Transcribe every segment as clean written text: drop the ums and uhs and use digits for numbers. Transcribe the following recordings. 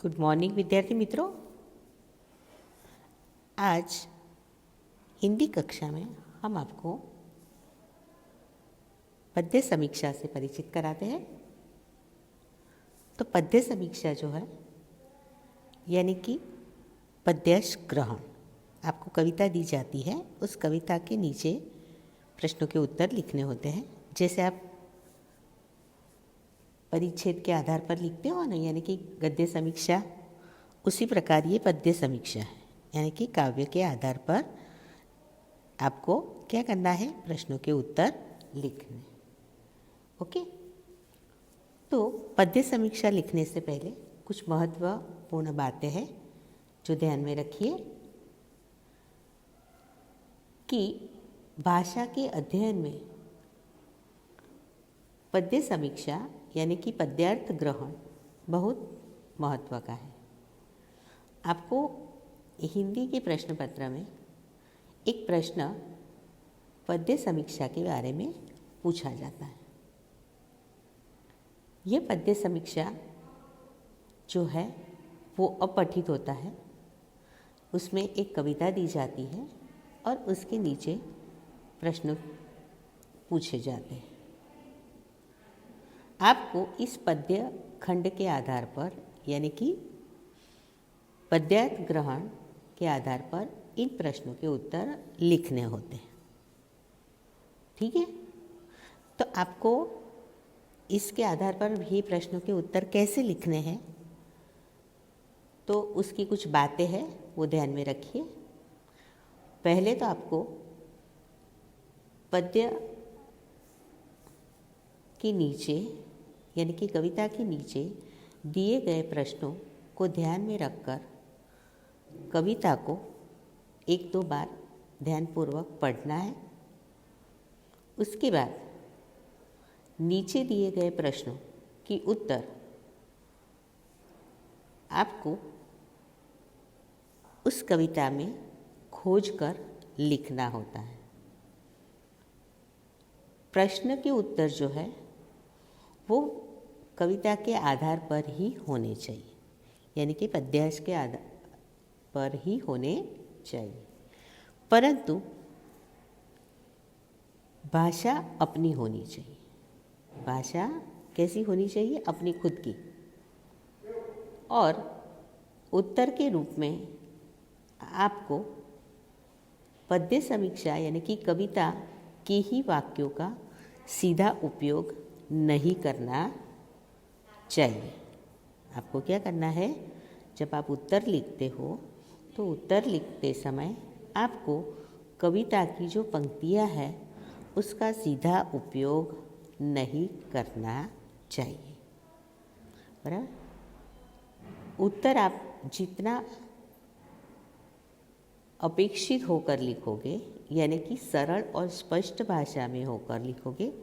Good morning विद्यार्थी मित्रों। आज हिंदी कक्षा में हम आपको पद्य समीक्षा से परिचित कराते हैं। तो पद्य समीक्षा जो है यानी कि पद्यश ग्रहण, आपको कविता दी जाती है, उस कविता के नीचे प्रश्नों के उत्तर लिखने होते हैं। जैसे आप परिच्छेद के आधार पर लिखते हो ना, यानी कि गद्य समीक्षा, उसी प्रकार ये पद्य समीक्षा है, यानी कि काव्य के आधार पर आपको क्या करना है, प्रश्नों के उत्तर लिखने। ओके, तो पद्य समीक्षा लिखने से पहले कुछ महत्वपूर्ण बातें हैं जो ध्यान में रखिए कि भाषा के अध्ययन में पद्य समीक्षा यानी कि पद्यार्थ ग्रहण बहुत महत्व का है। आपको हिंदी के प्रश्न पत्र में एक प्रश्न पद्य समीक्षा के बारे में पूछा जाता है। यह पद्य समीक्षा जो है वो अपठित होता है। उसमें एक कविता दी जाती है और उसके नीचे प्रश्न पूछे जाते हैं। आपको इस पद्य खंड के आधार पर यानी कि पद्यार्थ ग्रहण के आधार पर इन प्रश्नों के उत्तर लिखने होते हैं। ठीक है, तो आपको इसके आधार पर भी प्रश्नों के उत्तर कैसे लिखने हैं, तो उसकी कुछ बातें हैं, वो ध्यान में रखिए। पहले तो आपको पद्य के नीचे यानी कि कविता के नीचे दिए गए प्रश्नों को ध्यान में रखकर कविता को एक दो बार ध्यानपूर्वक पढ़ना है। उसके बाद नीचे दिए गए प्रश्नों की उत्तर आपको उस कविता में खोजकर लिखना होता है। प्रश्न के उत्तर जो है वो कविता के आधार पर ही होने चाहिए, यानी कि पद्यांश के आधार पर ही होने चाहिए, परंतु भाषा अपनी होनी चाहिए। भाषा कैसी होनी चाहिए? अपनी खुद की। और उत्तर के रूप में आपको पद्य समीक्षा यानी कि कविता के ही वाक्यों का सीधा उपयोग नहीं करना चाहिए। आपको क्या करना है, जब आप उत्तर लिखते हो तो उत्तर लिखते समय आपको कविता की जो पंक्तियाँ हैं उसका सीधा उपयोग नहीं करना चाहिए। बराबर। उत्तर आप जितना अपेक्षित होकर लिखोगे, यानी कि सरल और स्पष्ट भाषा में होकर लिखोगे,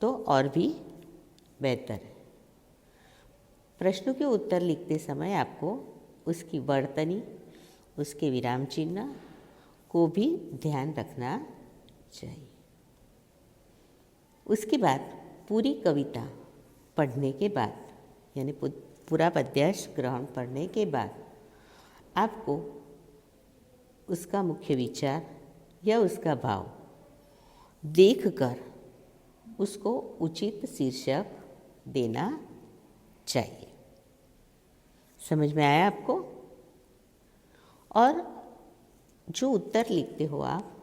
तो और भी बेहतर है। प्रश्नों के उत्तर लिखते समय आपको उसकी वर्तनी, उसके विराम चिन्ह को भी ध्यान रखना चाहिए। उसके बाद पूरी कविता पढ़ने के बाद यानी पूरा पद्यांश ग्रहण पढ़ने के बाद आपको उसका मुख्य विचार या उसका भाव देखकर उसको उचित शीर्षक देना चाहिए। समझ में आया आपको? और जो उत्तर लिखते हो आप,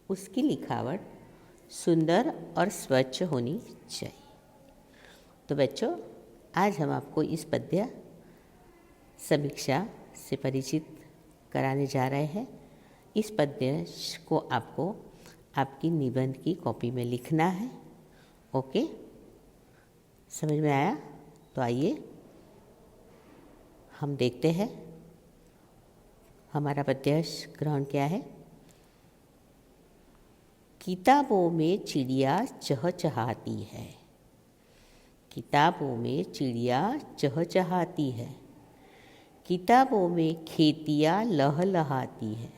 उसकी लिखावट सुंदर और स्वच्छ होनी चाहिए। तो बच्चों, आज हम आपको इस पद्य समीक्षा से परिचित कराने जा रहे हैं। इस पद्य को आपको आपकी निबंध की कॉपी में लिखना है। ओके, समझ में आया? तो आइए हम देखते हैं हमारा पद्यांश ग्रहण क्या है। किताबों में चिड़िया चहचहाती है, किताबों में चिड़िया चहचहाती है, किताबों में खेतियाँ लहलहाती है,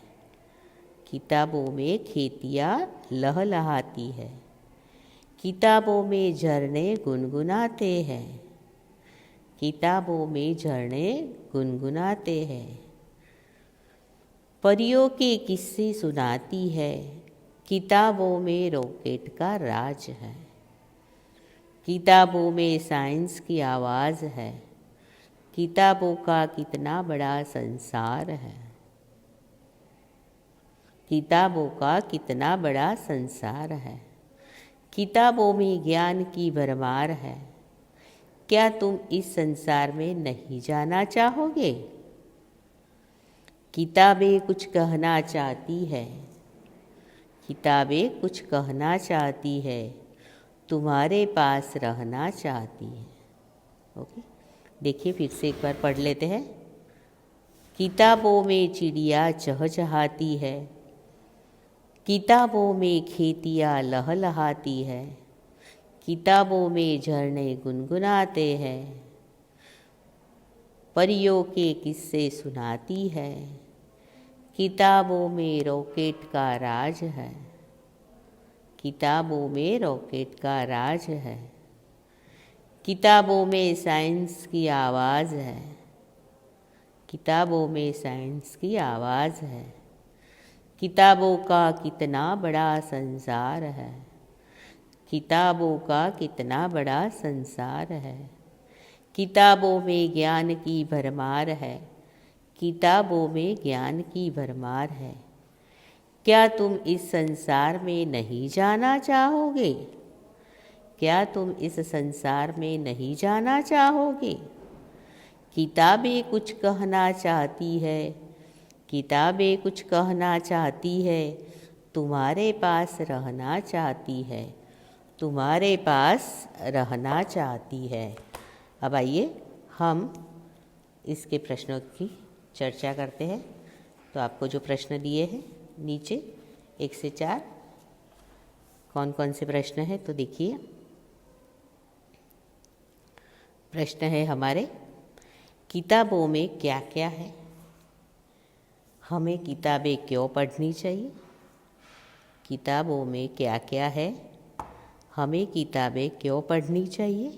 किताबों में खेतियाँ लहलहाती है, किताबों में झरने गुनगुनाते हैं, किताबों में झरने गुनगुनाते हैं। परियों के किस्से सुनाती है, किताबों में रॉकेट का राज है। किताबों में साइंस की आवाज़ है, किताबों का कितना बड़ा संसार है। किताबों का कितना बड़ा संसार है। किताबों में ज्ञान की भरमार है। क्या तुम इस संसार में नहीं जाना चाहोगे? किताबें कुछ कहना चाहती है, किताबें कुछ कहना चाहती है, तुम्हारे पास रहना चाहती है। ओके, देखिए फिर से एक बार पढ़ लेते हैं। किताबों में चिड़िया चहचहाती है, किताबों में खेतियाँ लहलहाती है, किताबों में झरने गुनगुनाते हैं, परियों के किस्से सुनाती है, किताबों में रॉकेट का राज है। किताबों में रॉकेट का राज है। किताबों में साइंस की आवाज़ है। किताबों में साइंस की आवाज़ है। किताबों का कितना बड़ा संसार है। किताबों का कितना बड़ा संसार है। किताबों में ज्ञान की भरमार है। किताबों में ज्ञान की भरमार है। क्या तुम इस संसार में नहीं जाना चाहोगे? क्या तुम इस संसार में नहीं जाना चाहोगे? किताबें कुछ कहना चाहती है, किताबें कुछ कहना चाहती है, तुम्हारे पास रहना चाहती है, तुम्हारे पास रहना चाहती है। अब आइए हम इसके प्रश्नों की चर्चा करते हैं। तो आपको जो प्रश्न दिए हैं नीचे 1 से 4 कौन कौन से प्रश्न हैं तो देखिए। प्रश्न है हमारे, किताबों में क्या क्या है? हमें किताबें क्यों पढ़नी चाहिए? किताबों में क्या क्या है? हमें किताबें क्यों पढ़नी चाहिए?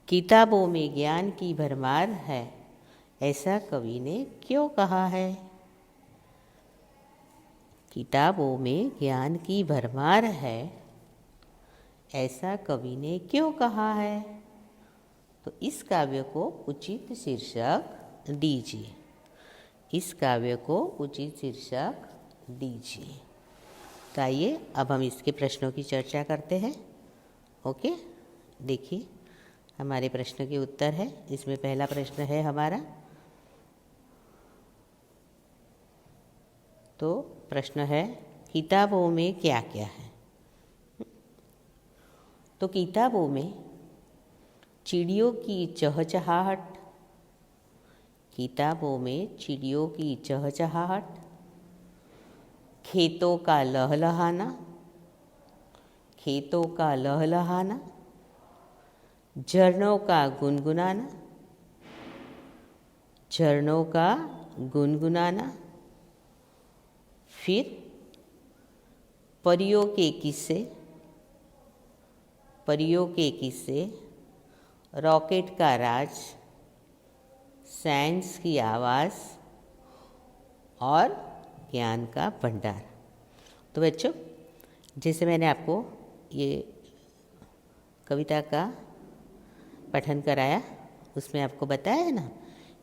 किताबों में ज्ञान की भरमार है, ऐसा कवि ने क्यों कहा है? किताबों में ज्ञान की भरमार है, ऐसा कवि ने क्यों कहा है? तो इस काव्य को उचित शीर्षक दीजिए। इस काव्य को उचित शीर्षक दीजिए। तो आइए अब हम इसके प्रश्नों की चर्चा करते हैं। ओके, देखिए हमारे प्रश्न के उत्तर है। इसमें पहला प्रश्न है हमारा, तो प्रश्न है किताबों में क्या क्या है? तो किताबों में चिड़ियों की चहचहाहट, किताबों में चिड़ियों की चहचहाहट, खेतों का लहलहाना, खेतों का लहलहाना, झरनों का गुनगुनाना, झरनों का गुनगुनाना, फिर परियों के किस्से, परियों के किस्से, रॉकेट का राज, साइंस की आवाज़ और ज्ञान का भंडार। तो बच्चों, जैसे मैंने आपको ये कविता का पठन कराया, उसमें आपको बताया है ना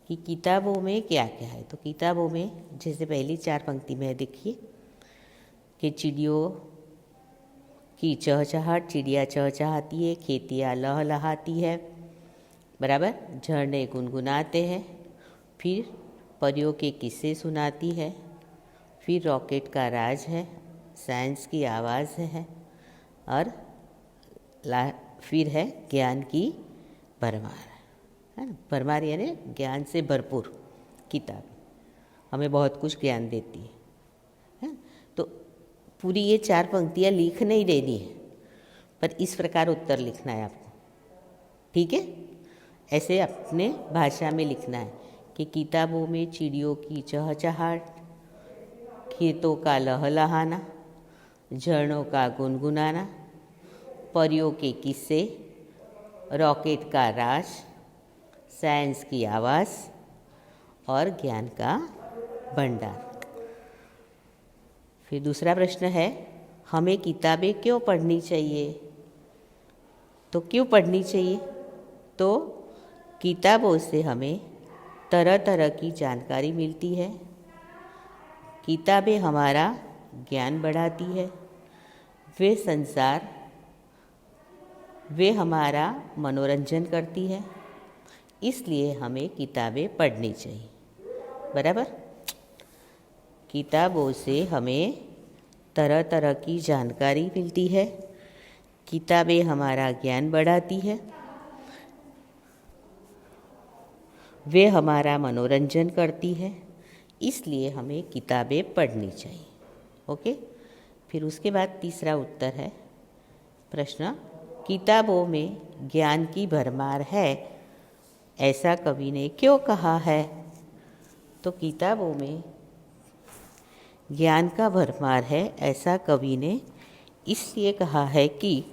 कि किताबों में क्या क्या है। तो किताबों में जैसे पहली 4 पंक्ति में देखिए कि चिड़ियों की चहचहाहट, चिड़िया चहचहाती है, खेतियाँ लहलहाती है, बराबर, झरने गुनगुनाते हैं, फिर परियों के किस्से सुनाती है, फिर रॉकेट का राज है, साइंस की आवाज़ है, और फिर है ज्ञान की भरमार, है ना। भरमार यानी ज्ञान से भरपूर किताब हमें बहुत कुछ ज्ञान देती है। तो पूरी ये 4 पंक्तियाँ लिख नहीं देनी है, पर इस प्रकार उत्तर लिखना है आपको, ठीक है। ऐसे अपने भाषा में लिखना है कि किताबों में चिड़ियों की चहचहाहट, खेतों का लहलहाना, झरनों का गुनगुनाना, परियों के किस्से, रॉकेट का राज, साइंस की आवाज़ और ज्ञान का भंडार। फिर दूसरा प्रश्न है, हमें किताबें क्यों पढ़नी चाहिए? तो क्यों पढ़नी चाहिए? तो किताबों से हमें तरह तरह की जानकारी मिलती है। किताबें हमारा ज्ञान बढ़ाती है। वे हमारा मनोरंजन करती है। इसलिए हमें किताबें पढ़नी चाहिए। बराबर? किताबों से हमें तरह तरह की जानकारी मिलती है। किताबें हमारा ज्ञान बढ़ाती है। वे हमारा मनोरंजन करती है। इसलिए हमें किताबें पढ़नी चाहिए। ओके? फिर उसके बाद तीसरा उत्तर है प्रश्न, किताबों में ज्ञान की भरमार है, ऐसा कवि ने क्यों कहा है? तो किताबों में ज्ञान का भरमार है, ऐसा कवि ने इसलिए कहा है कि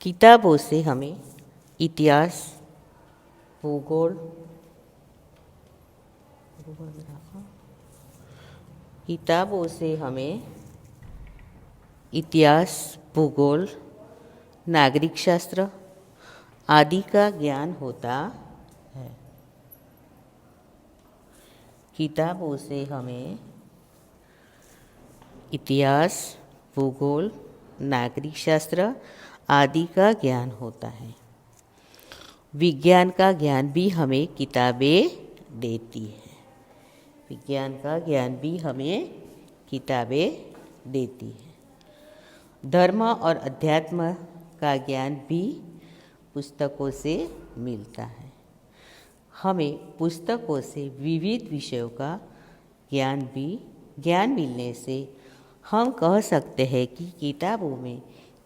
किताबों से हमें इतिहास, भूगोल, किताबों से हमें इतिहास, भूगोल, नागरिक शास्त्र आदि का ज्ञान होता है। किताबों से हमें इतिहास, भूगोल, नागरिक शास्त्र आदि का ज्ञान होता है। विज्ञान का ज्ञान भी हमें किताबें देती हैं। विज्ञान का ज्ञान भी हमें किताबें देती हैं। धर्म और अध्यात्म का ज्ञान भी पुस्तकों से मिलता है। हमें पुस्तकों से विविध विषयों का ज्ञान मिलने से हम कह सकते हैं कि किताबों में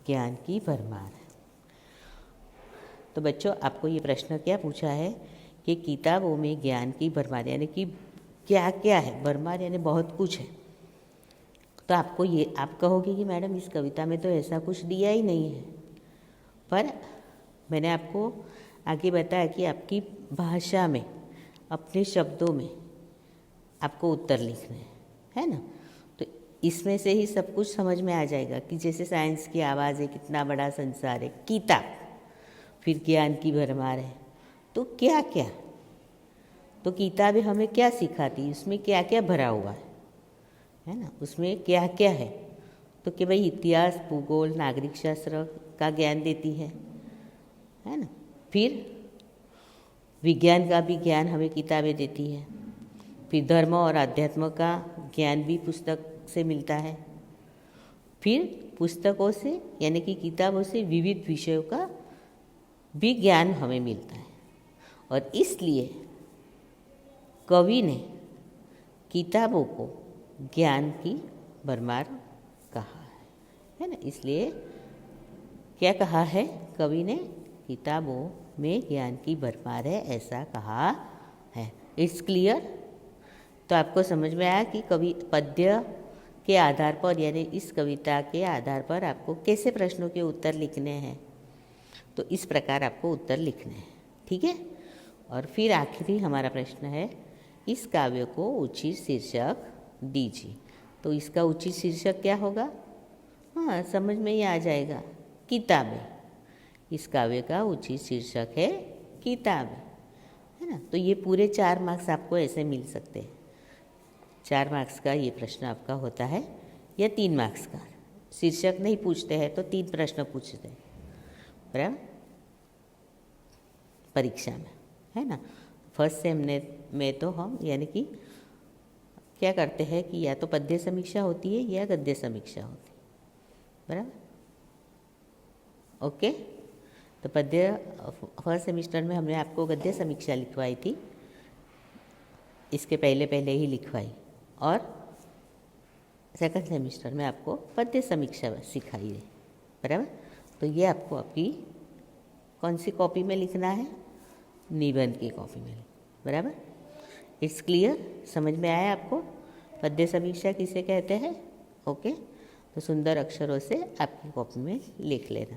ज्ञान की भरमार है। तो बच्चों, आपको ये प्रश्न क्या पूछा है कि किताबों में ज्ञान की भरमार यानी कि क्या क्या है? भरमार यानी बहुत कुछ है। तो आपको ये आप कहोगे कि मैडम इस कविता में तो ऐसा कुछ दिया ही नहीं है, पर मैंने आपको आगे बताया कि आपकी भाषा में, अपने शब्दों में आपको उत्तर लिखने हैं, है ना? तो इसमें से ही सब कुछ समझ में आ जाएगा कि जैसे साइंस की आवाज़ है, कितना बड़ा संसार है, किताब, फिर ज्ञान की भरमार है, तो क्या क्या, तो किताबें हमें क्या सिखाती, उसमें क्या क्या भरा हुआ है ना? उसमें क्या क्या है? तो कि भाई इतिहास, भूगोल, नागरिक शास्त्र का ज्ञान देती है ना? फिर विज्ञान का भी ज्ञान हमें किताबें देती है। फिर धर्म और अध्यात्म का ज्ञान भी पुस्तक से मिलता है। फिर पुस्तकों से यानी कि किताबों से विविध विषयों का भी ज्ञान हमें मिलता है। और इसलिए कवि ने किताबों को ज्ञान की भरमार कहा है ना? इसलिए क्या कहा है कवि ने? किताबों में ज्ञान की भरमार है, ऐसा कहा है। It's clear? तो आपको समझ में आया कि कवि पद्य के आधार पर यानी इस कविता के आधार पर आपको कैसे प्रश्नों के उत्तर लिखने हैं। तो इस प्रकार आपको उत्तर लिखने हैं, ठीक है? और फिर आखिरी हमारा प्रश्न है, इस काव्य को उचित शीर्षक दीजिए। तो इसका उचित शीर्षक क्या होगा? हाँ, समझ में ही आ जाएगा, किताबें। इस काव्य का उचित शीर्षक है किताबें, है ना? तो ये पूरे 4 मार्क्स आपको ऐसे मिल सकते हैं। 4 मार्क्स का ये प्रश्न आपका होता है, या 3 मार्क्स का। शीर्षक नहीं पूछते हैं तो 3 प्रश्न पूछते हैं, बराबर, परीक्षा में, है ना? फर्स्ट सेम में तो हम यानी कि क्या करते हैं कि या तो पद्य समीक्षा होती है या गद्य समीक्षा होती है, बराबर? ओके? तो पद्य फर्स्ट सेमिस्टर में हमने आपको गद्य समीक्षा लिखवाई थी, इसके पहले ही लिखवाई, और सेकंड सेमिस्टर में आपको पद्य समीक्षा सिखाई है, बराबर? तो ये आपको आपकी कौन सी कॉपी में लिखना है? निबंध की कॉपी में, बराबर? It's clear? समझ में आया आपको पद्य समीक्षा किसे कहते हैं? ओके? तो सुंदर अक्षरों से आपकी कॉपी में लिख लेना।